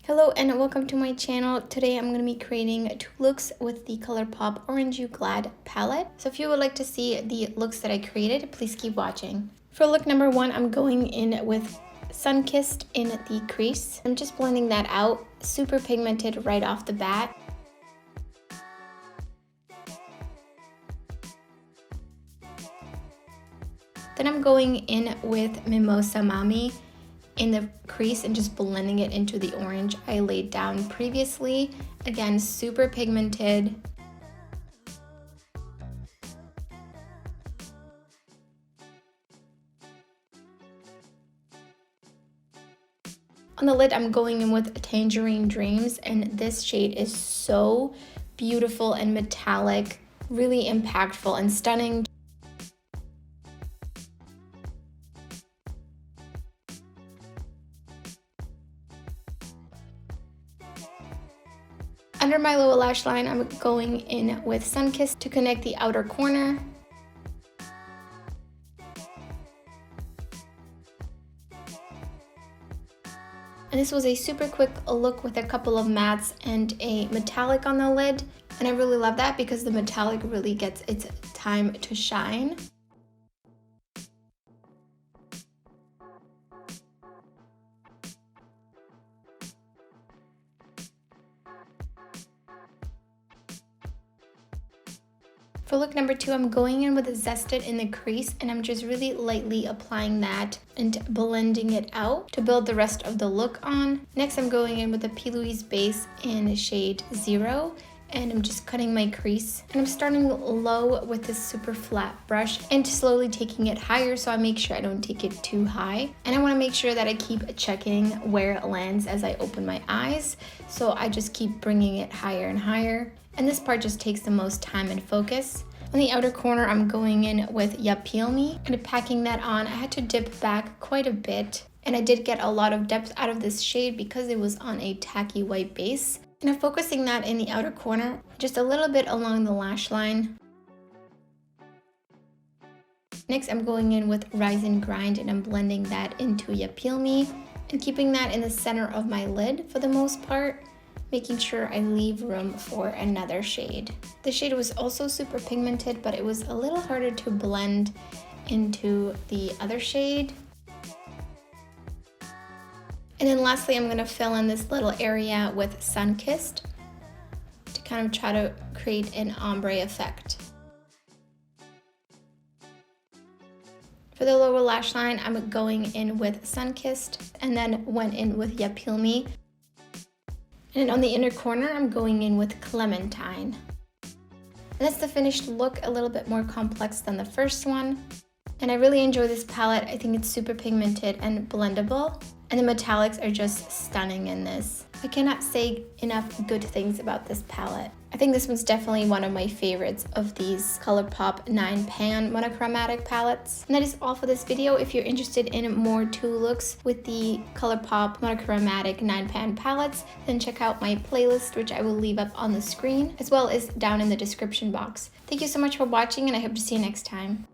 Hello and welcome to my channel. Today I'm going to be creating two looks with the Colourpop Orange You Glad palette. So if you would like to see the looks that I created, please keep watching. For look number one, I'm going in with Sun-Kissed in the crease. I'm just blending that out, super pigmented right off the bat. Then I'm going in with Mimosa Mami in the crease and just blending it into the orange I laid down previously. Again, super pigmented. On the lid, I'm going in with Tangerine Dreams, and this shade is so beautiful and metallic, really impactful and stunning. Under my lower lash line, I'm going in with Sun-Kissed to connect the outer corner. And this was a super quick look with a couple of mattes and a metallic on the lid. And I really love that because the metallic really gets its time to shine. For look number two, I'm going in with Zested in the crease, and I'm just really lightly applying that and blending it out to build the rest of the look on. Next, I'm going in with a P. Louise base in the shade 0, and I'm just cutting my crease. And I'm starting low with this super flat brush and slowly taking it higher so I make sure I don't take it too high. And I want to make sure that I keep checking where it lands as I open my eyes. So I just keep bringing it higher and higher. And this part just takes the most time and focus. On the outer corner, I'm going in with Ya Peel Me and packing that on. I had to dip back quite a bit, and I did get a lot of depth out of this shade because it was on a tacky white base. And I'm focusing that in the outer corner, just a little bit along the lash line. Next, I'm going in with Rise and Grind, and I'm blending that into Ya Peel Me and keeping that in the center of my lid for the most part, making sure I leave room for another shade. The shade was also super pigmented, but it was a little harder to blend into the other shade. And then lastly, I'm gonna fill in this little area with Sun-Kissed to kind of try to create an ombre effect. For the lower lash line, I'm going in with Sun-Kissed and then went in with Ya Peel Me. And on the inner corner, I'm going in with Clementine. And that's the finished look, a little bit more complex than the first one. And I really enjoy this palette. I think it's super pigmented and blendable. And the metallics are just stunning in this. I cannot say enough good things about this palette. I think this one's definitely one of my favorites of these Colourpop 9-pan monochromatic palettes. And that is all for this video. If you're interested in more two looks with the Colourpop monochromatic 9-pan palettes, then check out my playlist, which I will leave up on the screen, as well as down in the description box. Thank you so much for watching, and I hope to see you next time.